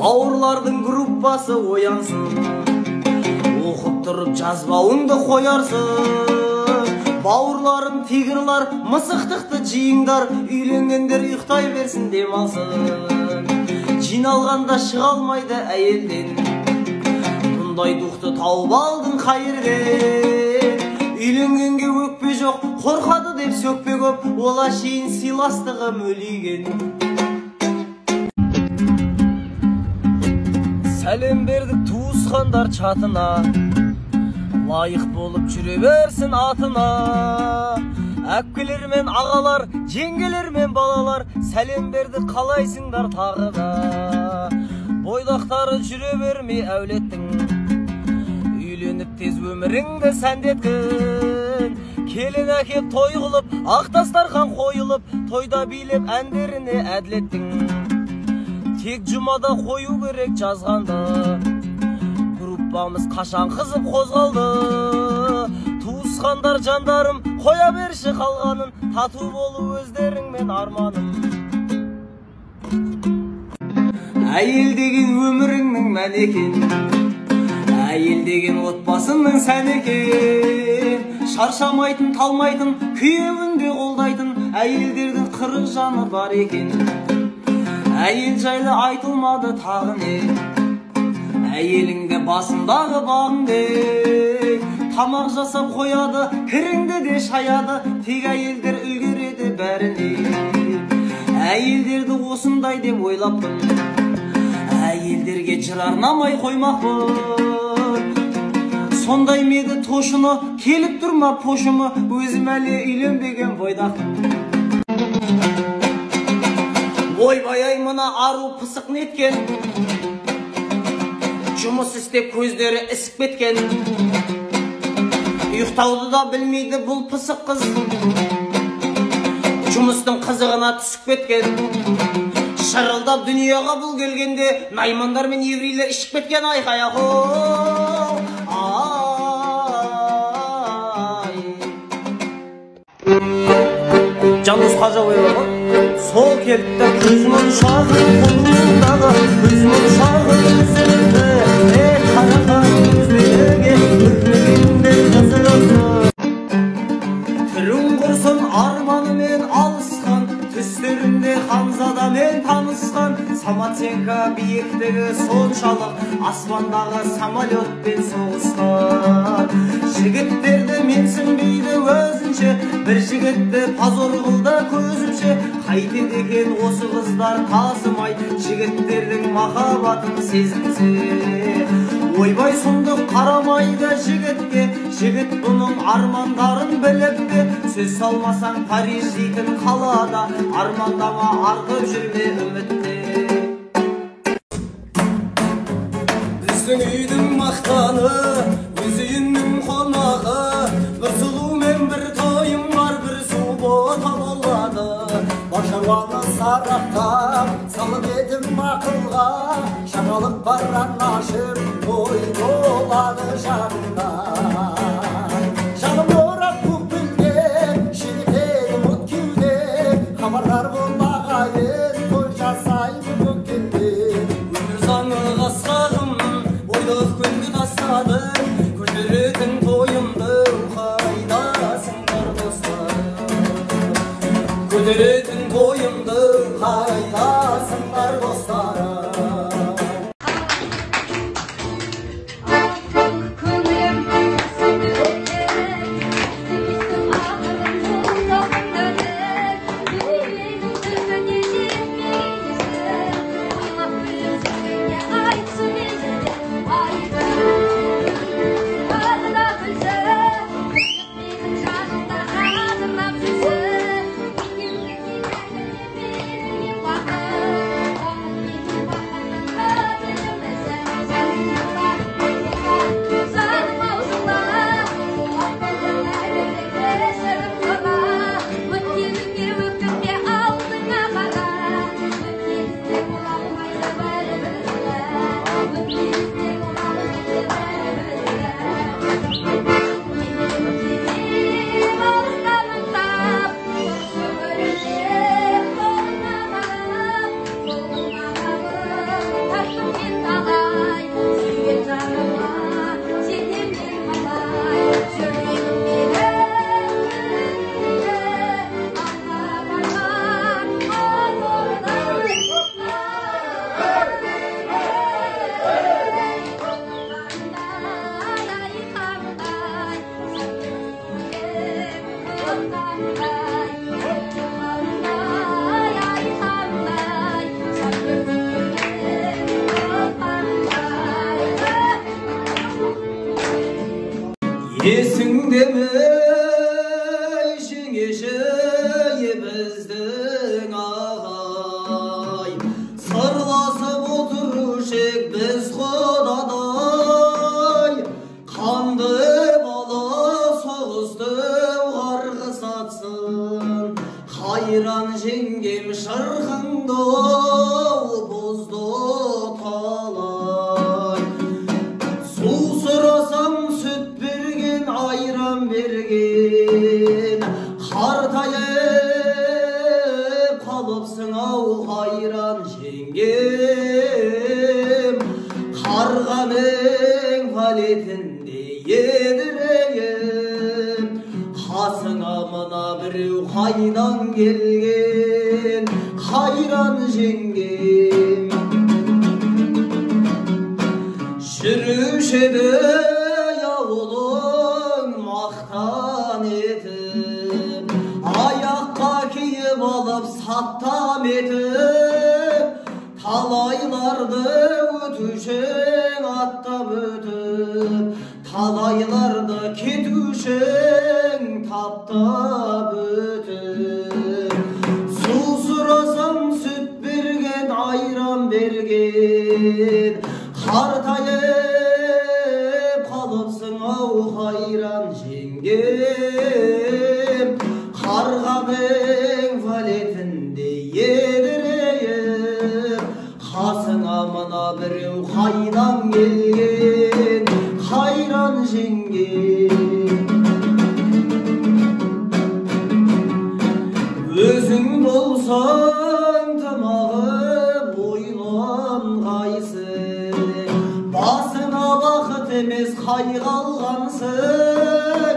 Бауырлардың группасы оянсын, оқып тұрып жазбауыңды қоярсың. Бауырларым тигрлар, мысықтықты жиыңдар, үйленгендер ұйықтай берсін демалсын. Жиналғанда шыға алмайды әйелден, бұндай дұқты тауып алдың қайырден. Үйленгенге өкпе жоқ, қорқады деп сөкпе көп, ола шейін сыйластығы мөлиген. Сәлем бердік туысқандар чатына, лайық болып жүре берсін атына. Әпкелер мен ағалар, жеңгелер мен балалар, сәлем бердік қалайсыңдар тағы да. Бойдақтары жүре бермей әулеттің, үйленіп тез өміріңді сәндеткін. Келін әкеп той қылып, ақтастархан қойылып, тойда билеп әндеріне әділеттің. Тек жұмада қою керек жазғанды, группамыз қашан қызып қозғалды. Туысқандар жандарым, қоя берші қалғанын, тату болу өздеріңмен арманым. Әйел деген өміріңнің мән екен, әйел деген отбасыңның сән екен. Шаршамайтын, талмайтын, күйеуінде қолдайтын, әйелдердің қырық жаны бар екен. Әйел жайлы айтылмады тағы не, әйеліңде басындағы бағыңде. Тамақ жасап қояды, кіріңді де шаяды, тек әйелдер үлгереді бәріне. Әйелдерді осындай деп ойлаппын, әйелдерге жыр арнамай қоймақпын. Сондай меді тошыны, келіп тұрма пошымы, өзім әлі үйленбеген бойдақпын. Ойбай-ай мына ару пысық неткен, жұмыс істеп көздері ісіп кеткен. Ұйықтауды да білмейді бұл пысық қыз, жұмыстың қызығына түсіп кеткен. Шырылдап дүнияға бұл келгенде, наймандар мен еврейлер ішіп кеткен. Айқай Жанус Қажабай бар ма? Сол келіпті көзмін шағы, қолындағы көзмін шағы үзілді. Қарақан көздерге көрмегенде қызығысы. Түрің құрсын арманымен алысқан, түстерінде Ханзадамен танысқан. Самоценко биіктігі соншалық, аспандағы самолетпен соғысқан. Жігіттерді менсінбейді өзінше, бір жігітті пазор қылды көзімше. Қайтеді екен осы қыздар тасымай, жігіттердің махаббатын сезінсе. Ойбай сұмдық қарамайды жігітке, жігіт бұның армандарын біліп пе. Сөз салмасаң Париж дейтін қалада, армандама артып жүрме үмітте. Біздің үйдің мақтаны, өз үйінің қонағы, бір сұлу мен бір тойым бар, бір су бота болады. Башарланы сарақтап, салып едім ақылға, шағалық бар анашыр, той болады жағында. Жаным орап көкпілде, шегітеді мұт кеуде, хабардар болмағайын, той жасайды көккенде. Өмір заңы қасқағым, ойлық күнді тастадым, көтеретін тойымды қайдасыңдар достарым. Көтеретін тойымды қайдасыңдар достарым. Есіңде ме жеңеше біздің ағай, сырласып отырушы ек біз құдадай, қанды бала соғысты қарғыс атсын, қайран жеңгем шырқыңды бұзды талай. Су сұрасам сүт берген, айран берген, қартайып қалыпсың ау қайран жеңгем. Қарғаның палетінде едірейіп, қасыңа мына біреу қайдан келген, қайран жеңгем. Жүруші еді ауылың мақтан етіп, аяққа киіп алып саттам етіп, талайларды өтушің аттап өтіп, талайларды кетушің таптап өтіп. Су сұрасам сүт берген, айран берген, қартайып қалыпсың ау қайран жеңгем. Қарғаның палетінде едірейіп, қасыңа мына біреу қайдан келген, қайран жеңгем. Өзің болсаң тымағы бойланғайсың, басыңа бақыт емес қайғы алғансың,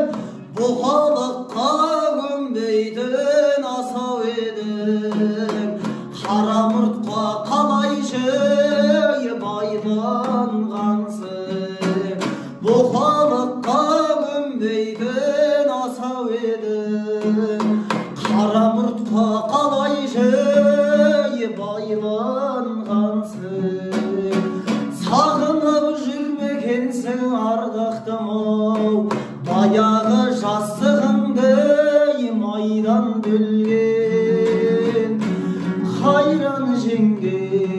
бұқалыққа көнбейтін асау едің, қара мұртқа қалайшы байланғансың, бұқалыққа көнбейтін асау едің, қара мұртқа қалайшы байланғансың. Сағынып жүрмекенсің ардақтым-ау, баяғы жастығыңды майдан бөлген, қайран жеңгем.